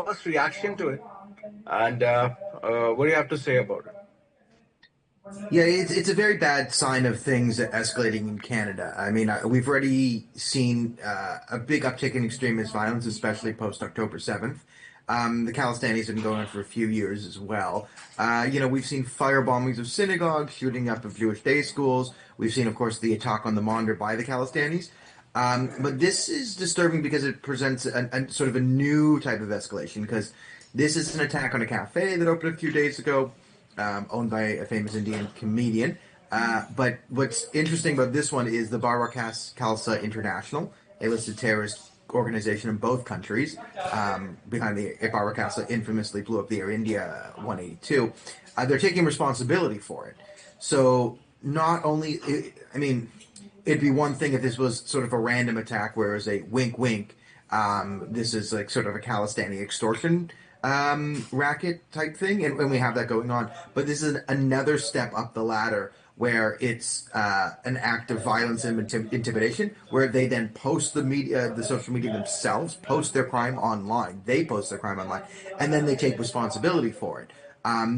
first reaction to it, and what do you have to say about it? Yeah, it's a very bad sign of things escalating in Canada. I mean, we've already seen a big uptick in extremist violence, especially post October 7th. The Khalistanis have been going on for a few years as well. We've seen fire bombings of synagogues, shooting up of Jewish day schools. We've seen, of course, the attack on the Monder by the Khalistanis. But this is disturbing because it presents a sort of a new type of escalation, because this is an attack on a cafe that opened a few days ago, owned by a famous Indian comedian. But what's interesting about this one is the Bar Khalsa International, a listed terrorist organization in both countries, behind the Bar Khalsa infamously blew up the Air India 182. They're taking responsibility for it. So not only, I mean, it'd be one thing if this was sort of a random attack where it was a wink wink. This is like sort of a Khalistani extortion racket type thing, and we have that going on. But this is another step up the ladder where it's an act of violence and intimidation, where they then post the social media themselves, post their crime online. They post their crime online, and then they take responsibility for it.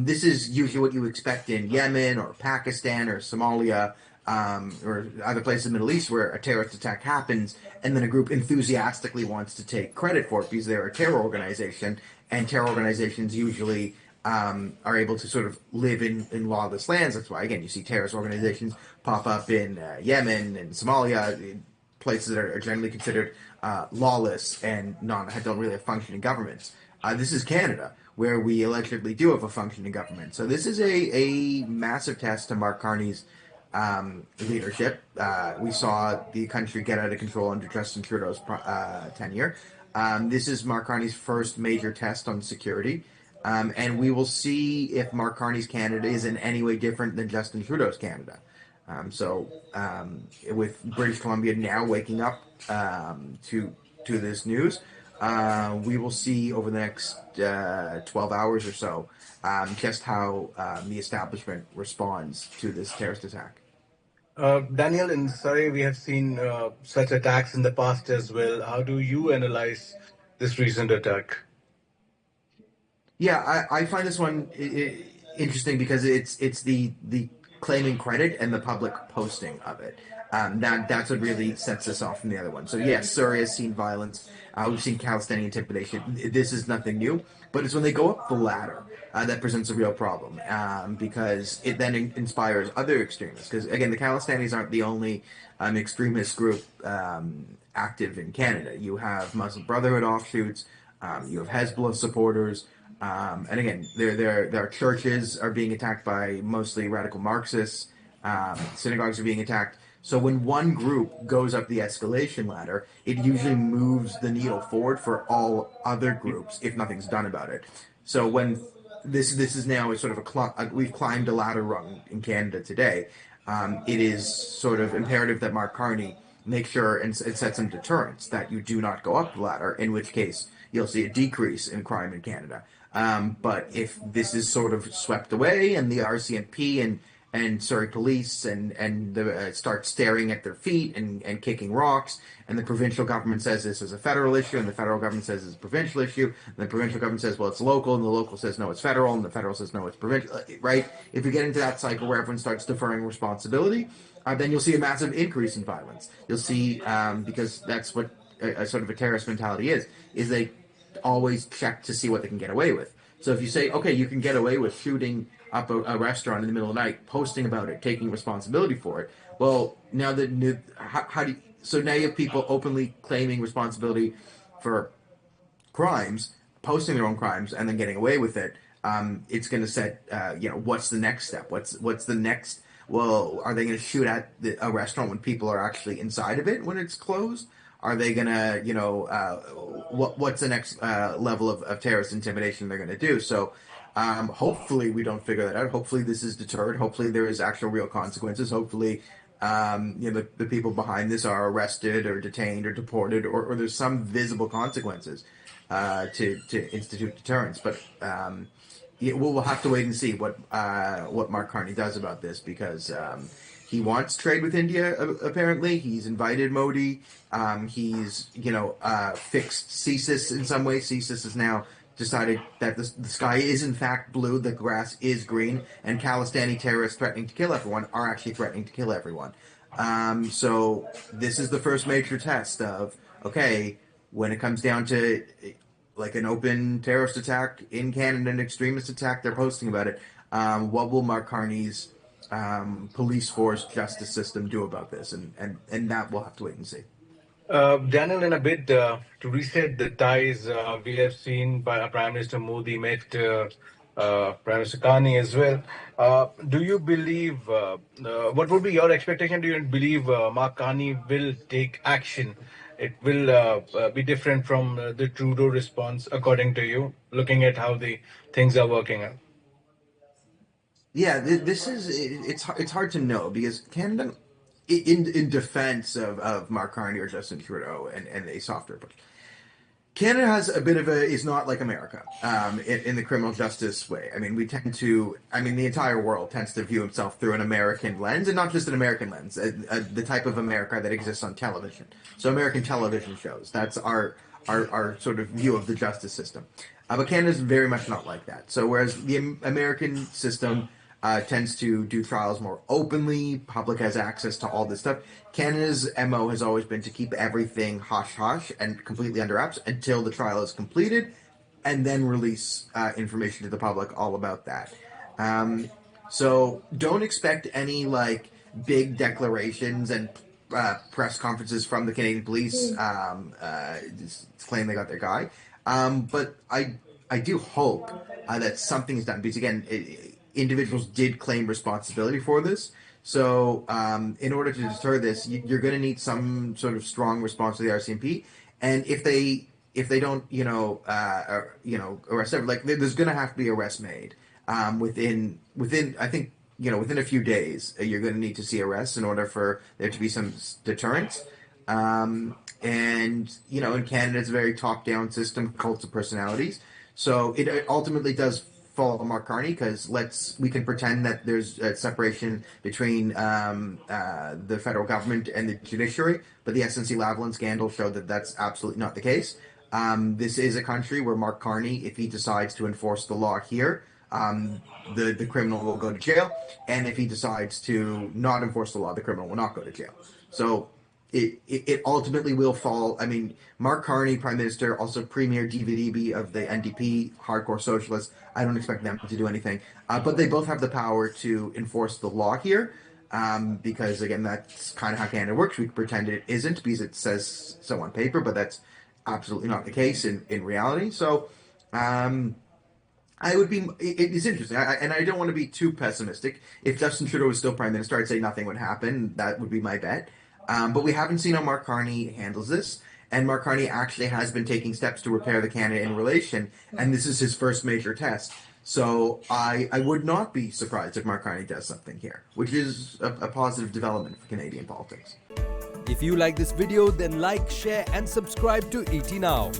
This is usually what you expect in Yemen or Pakistan or Somalia, or other places in the Middle East where a terrorist attack happens, and then a group enthusiastically wants to take credit for it because they're a terror organization, and terror organizations usually are able to sort of live in lawless lands. That's why, again, you see terrorist organizations pop up in Yemen and Somalia, places that are generally considered lawless and don't really have functioning governments. This is Canada, where we allegedly do have a functioning government. So this is a massive test to Mark Carney's leadership. We saw the country get out of control under Justin Trudeau's tenure. This is Mark Carney's first major test on security. And we will see if Mark Carney's Canada is in any way different than Justin Trudeau's Canada. With British Columbia now waking up to this news, we will see over the next 12 hours or so just how the establishment responds to this terrorist attack. Daniel, in Surrey, we have seen such attacks in the past as well. How do you analyze this recent attack? Yeah, I find this one interesting because it's the claiming credit and the public posting of it. That's what really sets us off from the other one. So yes, Surrey has seen violence. We've seen Palestinian intimidation. This is nothing new, but it's when they go up the ladder that presents a real problem, because it then inspires other extremists. Because again, the Khalistanis aren't the only extremist group active in Canada. You have Muslim Brotherhood offshoots. You have Hezbollah supporters. And again, their churches are being attacked by mostly radical Marxists. Synagogues are being attacked. So when one group goes up the escalation ladder, it usually moves the needle forward for all other groups if nothing's done about it. So when this is now a sort of we've climbed a ladder rung in Canada today. It is sort of imperative that Mark Carney make sure and set some deterrents that you do not go up the ladder, in which case you'll see a decrease in crime in Canada. But if this is sort of swept away and the RCMP and Surrey police and start staring at their feet and kicking rocks, and the provincial government says this is a federal issue, and the federal government says it's a provincial issue, and the provincial government says, well, it's local, and the local says, no, it's federal, and the federal says, no, it's provincial, right? If you get into that cycle where everyone starts deferring responsibility, then you'll see a massive increase in violence. You'll see, because that's what a sort of a terrorist mentality is they always check to see what they can get away with. So if you say, okay, you can get away with shooting up a restaurant in the middle of the night, posting about it, taking responsibility for it, well, now how do you, so now you have people openly claiming responsibility for crimes, posting their own crimes, and then getting away with it. It's going to set, what's the next step? What's the next? Well, are they going to shoot at a restaurant when people are actually inside of it when it's closed? Are they going to, what's the next level of terrorist intimidation they're going to do? So hopefully we don't figure that out. Hopefully this is deterred. Hopefully there is actual real consequences. Hopefully, the people behind this are arrested or detained or deported, or there's some visible consequences to institute deterrence. But we'll have to wait and see what Mark Carney does about this, because He wants trade with India. Apparently, he's invited Modi. He's fixed CSIS in some way. CSIS has now decided that the sky is in fact blue, the grass is green, and Khalistani terrorists threatening to kill everyone are actually threatening to kill everyone. So this is the first major test of, okay, when it comes down to like an open terrorist attack in Canada, an extremist attack, they're posting about it. What will Mark Carney's police force justice system do about this? And that we'll have to wait and see. Daniel, in a bit, to reset the ties, we have seen Prime Minister Modi met Prime Minister Carney as well. Do you believe, what would be your expectation? Do you believe Mark Carney will take action? It will be different from the Trudeau response, according to you, looking at how the things are working out? Yeah, this is it's hard to know because Canada, in defense of Mark Carney or Justin Trudeau and a softer approach, Canada has a bit of is not like America in the criminal justice way. I mean, the entire world tends to view himself through an American lens, and not just an American lens, the type of America that exists on television. So American television shows, that's our sort of view of the justice system. But Canada's very much not like that. So whereas the American system tends to do trials more openly, public has access to all this stuff, Canada's MO has always been to keep everything hush-hush and completely under wraps until the trial is completed, and then release information to the public all about that. So don't expect any like big declarations and press conferences from the Canadian police claim they got their guy. But I do hope that something is done because again, individuals did claim responsibility for this. So in order to deter this, you're going to need some sort of strong response to the RCMP. And if they don't, arrest everyone, like there's going to have to be arrests made within I think within a few days. You're going to need to see arrests in order for there to be some deterrence. And in Canada, it's a very top-down system, cults of personalities. So it ultimately does fall on Mark Carney because we can pretend that there's a separation between the federal government and the judiciary, but the SNC-Lavalin scandal showed that that's absolutely not the case. This is a country where Mark Carney, if he decides to enforce the law here, the criminal will go to jail, and if he decides to not enforce the law, the criminal will not go to jail. So it ultimately will fall. I mean, Mark Carney, Prime Minister, also Premier David Eby of the NDP, hardcore socialists. I don't expect them to do anything. But they both have the power to enforce the law here because, again, that's kind of how Canada works. We pretend it isn't because it says so on paper, but that's absolutely not the case in reality. So it is interesting, and I don't want to be too pessimistic. If Justin Trudeau was still Prime Minister, I'd say nothing would happen. That would be my bet. But we haven't seen how Mark Carney handles this, and Mark Carney actually has been taking steps to repair the Canada-India relation, and this is his first major test. So I would not be surprised if Mark Carney does something here, which is a positive development for Canadian politics. If you like this video, then like, share and subscribe to ET Now.